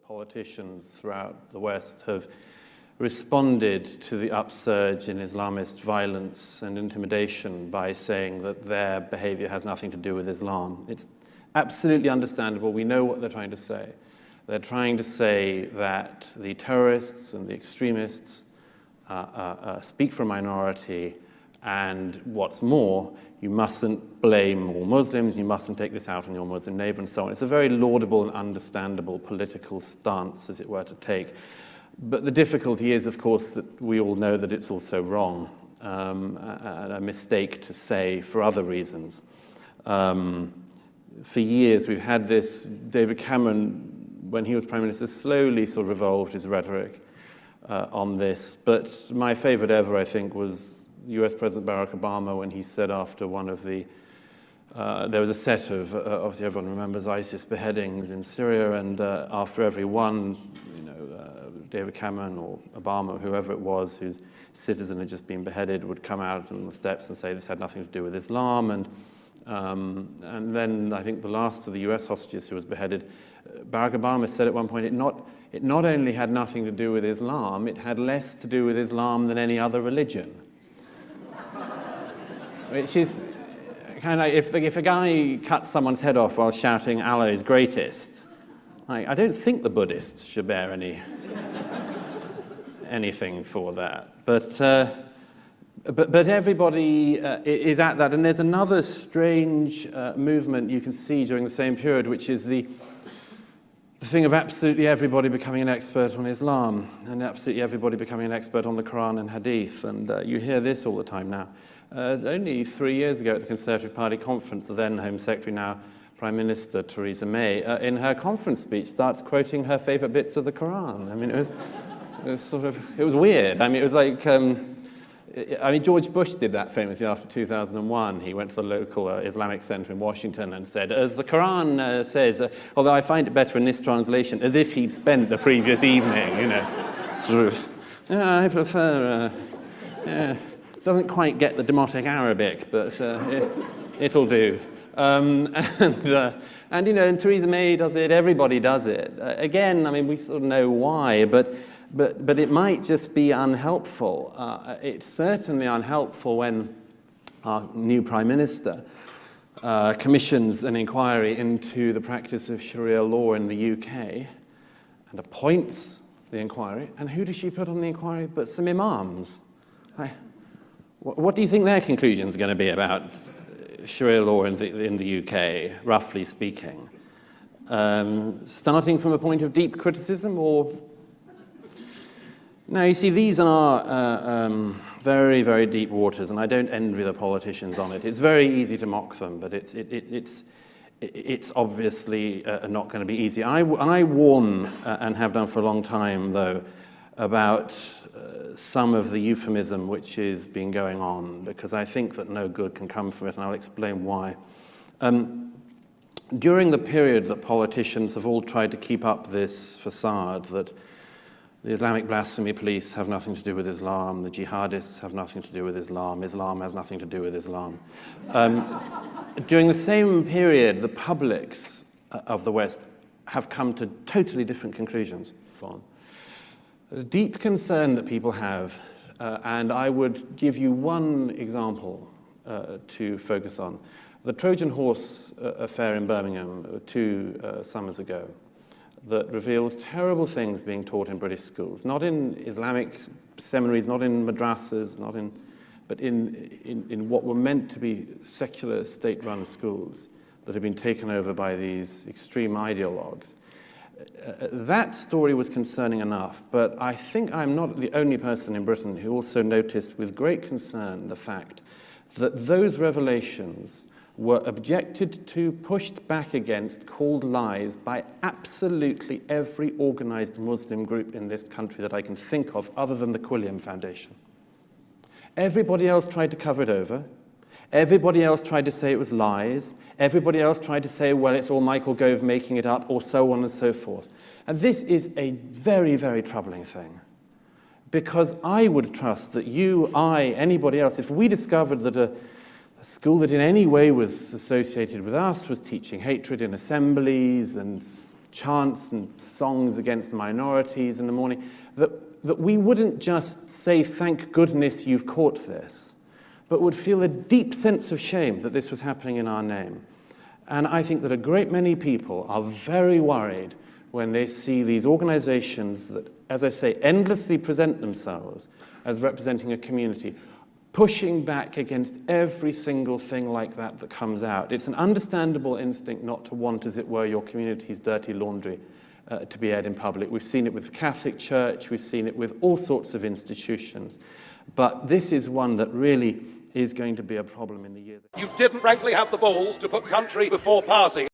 politicians throughout the West have responded to the upsurge in Islamist violence and intimidation by saying that their behavior has nothing to do with Islam. It's absolutely understandable. We know what they're trying to say. They're trying to say that the terrorists and the extremists speak for a minority, and what's more, you mustn't blame all Muslims, you mustn't take this out on your Muslim neighbor, and so on. It's a very laudable and understandable political stance, as it were, to take. But the difficulty is, of course, that we all know that it's also wrong, and a mistake to say for other reasons. For years, we've had this. David Cameron, when he was Prime Minister, slowly sort of evolved his rhetoric on this. But my favorite ever, I think, was US President Barack Obama when he said after one of the, there was a set of, obviously everyone remembers ISIS beheadings in Syria, and after every one, David Cameron or Obama, whoever it was, whose citizen had just been beheaded, would come out on the steps and say this had nothing to do with Islam. And then I think the last of the US hostages who was beheaded, Barack Obama said at one point, it not only had nothing to do with Islam, it had less to do with Islam than any other religion. Which is kind of, if a guy cuts someone's head off while shouting Allah is greatest, I don't think the Buddhists should bear anything for that. But everybody is at that. And there's another strange movement you can see during the same period, which is the thing of absolutely everybody becoming an expert on Islam, and absolutely everybody becoming an expert on the Quran and Hadith. And you hear this all the time now. Only 3 years ago at the Conservative Party conference, the then Home Secretary, now Prime Minister Theresa May, in her conference speech, starts quoting her favorite bits of the Quran. I mean, it was weird. I mean, it was like, George Bush did that famously after 2001. He went to the local Islamic center in Washington and said, as the Quran says, although I find it better in this translation, as if he'd spent the previous evening, sort of, I prefer, doesn't quite get the Demotic Arabic, but it'll do. And Theresa May does it, everybody does it. Again, I mean, we sort of know why, but it might just be unhelpful. It's certainly unhelpful when our new Prime Minister commissions an inquiry into the practice of Sharia law in the UK and appoints the inquiry. And who does she put on the inquiry but some imams? What do you think their conclusions are going to be about Sharia law in the UK, roughly speaking? Starting from a point of deep criticism, or... Now, you see, these are very, very deep waters, and I don't envy the politicians on it. It's very easy to mock them, but it's obviously not going to be easy. I warn, and have done for a long time, though, about some of the euphemism which has been going on, because I think that no good can come from it, and I'll explain why. During the period that politicians have all tried to keep up this facade that the Islamic blasphemy police have nothing to do with Islam, the jihadists have nothing to do with Islam, Islam has nothing to do with Islam. During the same period, the publics of the West have come to totally different conclusions. A deep concern that people have, and I would give you one example to focus on. The Trojan Horse affair in Birmingham 2 summers ago, that revealed terrible things being taught in British schools, not in Islamic seminaries, not in madrasas, but in what were meant to be secular state-run schools that had been taken over by these extreme ideologues. That story was concerning enough, but I think I'm not the only person in Britain who also noticed with great concern the fact that those revelations were objected to, pushed back against, called lies by absolutely every organized Muslim group in this country that I can think of, other than the Quilliam Foundation. Everybody else tried to cover it over. Everybody else tried to say it was lies. Everybody else tried to say, well, it's all Michael Gove making it up, or so on and so forth. And this is a very, very troubling thing. Because I would trust that you, I, anybody else, if we discovered that a school that in any way was associated with us was teaching hatred in assemblies and chants and songs against minorities in the morning, that we wouldn't just say, thank goodness you've caught this, but would feel a deep sense of shame that this was happening in our name. And I think that a great many people are very worried when they see these organizations that, as I say, endlessly present themselves as representing a community, pushing back against every single thing like that that comes out. It's an understandable instinct not to want, as it were, your community's dirty laundry to be aired in public. We've seen it with the Catholic Church, we've seen it with all sorts of institutions. But this is one that really is going to be a problem in the years ahead. You didn't, frankly, have the balls to put country before party.